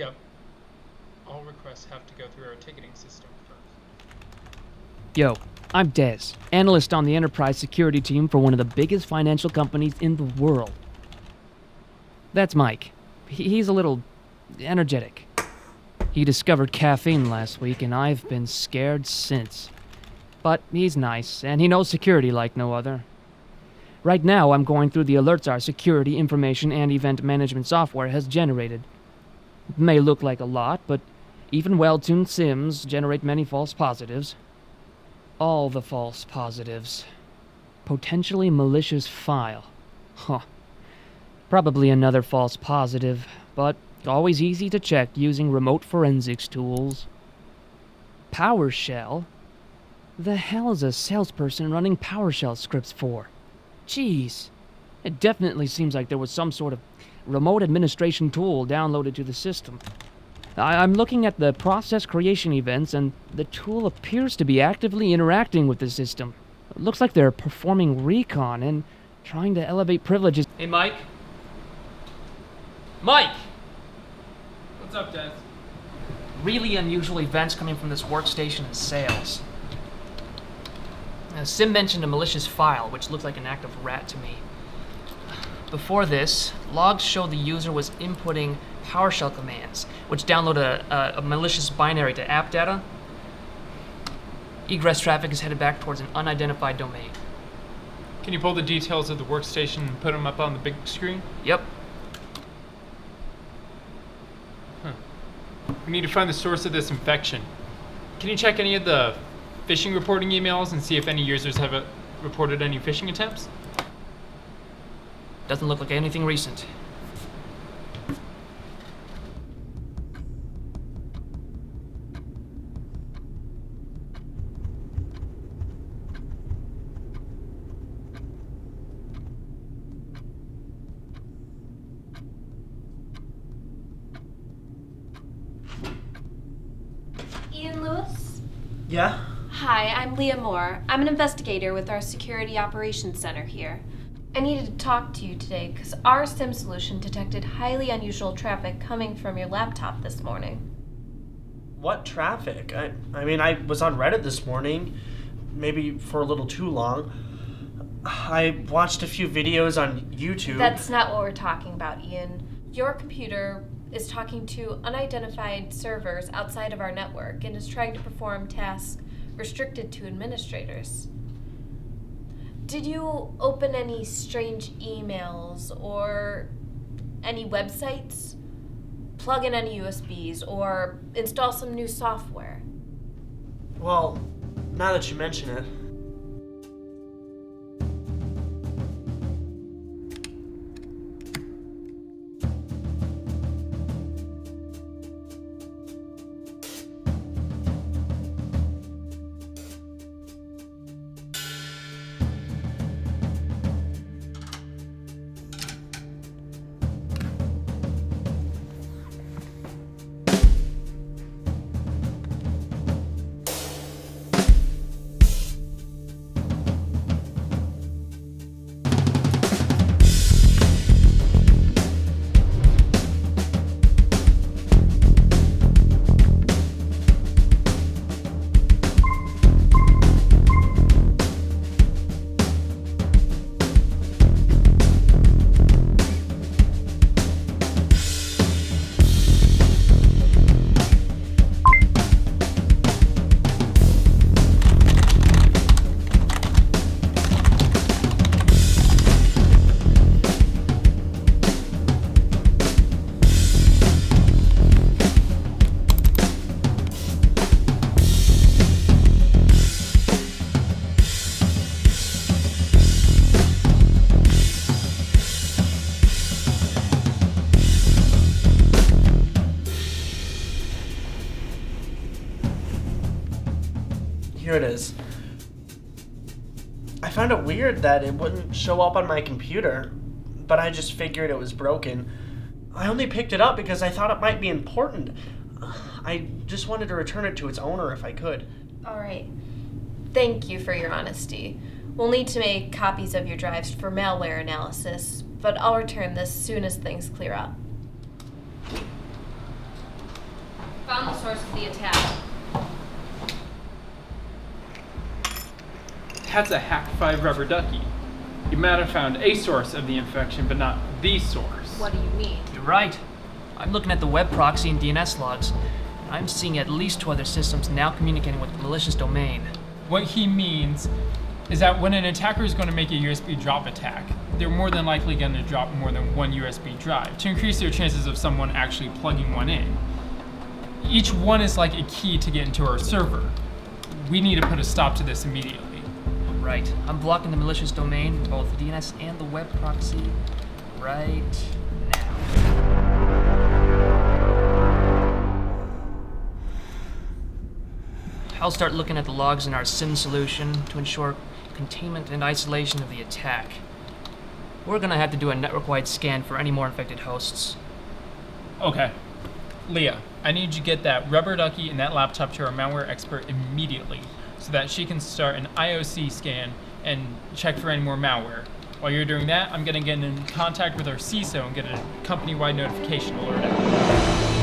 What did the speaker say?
Yep. All requests have to go through our ticketing system first. Yo, I'm Dez, analyst on the enterprise security team for one of the biggest financial companies in the world. That's Mike. He's a little energetic. He discovered caffeine last week, and I've been scared since. But he's nice, and he knows security like no other. Right now, I'm going through the alerts our security, information, and event management software has generated. It may look like a lot, but even well-tuned sims generate many false positives. All the false positives. Potentially malicious file. Huh. Probably another false positive, but always easy to check using remote forensics tools. PowerShell? The hell is a salesperson running PowerShell scripts for? Jeez. It definitely seems like there was some sort of remote administration tool downloaded to the system. I'm looking at the process creation events, and the tool appears to be actively interacting with the system. It looks like they're performing recon and trying to elevate privileges. Hey, Mike? Mike! What's up, Des? Really unusual events coming from this workstation in sales. Sim mentioned a malicious file, which looked like an active rat to me. Before this, logs show the user was inputting PowerShell commands, which download a malicious binary to app data. Egress traffic is headed back towards an unidentified domain. Can you pull the details of the workstation and put them up on the big screen? Yep. We need to find the source of this infection. Can you check any of the phishing reporting emails and see if any users have reported any phishing attempts? Doesn't look like anything recent. Ian Lewis? Yeah? Hi, I'm Leah Moore. I'm an investigator with our Security Operations Center here. I needed to talk to you today because our SIM solution detected highly unusual traffic coming from your laptop this morning. What traffic? I mean, I was on Reddit this morning, maybe for a little too long. I watched a few videos on YouTube. That's not what we're talking about, Ian. Your computer is talking to unidentified servers outside of our network and is trying to perform tasks restricted to administrators. Did you open any strange emails or any websites? Plug in any USBs or install some new software? Well, now that you mention it. Here it is. I found it weird that it wouldn't show up on my computer, but I just figured it was broken. I only picked it up because I thought it might be important. I just wanted to return it to its owner if I could. All right. Thank you for your honesty. We'll need to make copies of your drives for malware analysis, but I'll return this soon as things clear up. Found the source of the attack. That's a Hack 5 rubber ducky. You might have found a source of the infection, but not the source. What do you mean? You're right. I'm looking at the web proxy and DNS logs. And I'm seeing at least 2 other systems now communicating with the malicious domain. What he means is that when an attacker is going to make a USB drop attack, they're more than likely going to drop more than one USB drive to increase their chances of someone actually plugging one in. Each one is like a key to get into our server. We need to put a stop to this immediately. Right. I'm blocking the malicious domain, both DNS and the web proxy, right now. I'll start looking at the logs in our SIM solution to ensure containment and isolation of the attack. We're gonna have to do a network-wide scan for any more infected hosts. Okay. Leah, I need you to get that rubber ducky and that laptop to our malware expert immediately so that she can start an IOC scan and check for any more malware. While you're doing that, I'm gonna get in contact with our CISO and get a company-wide notification alert out.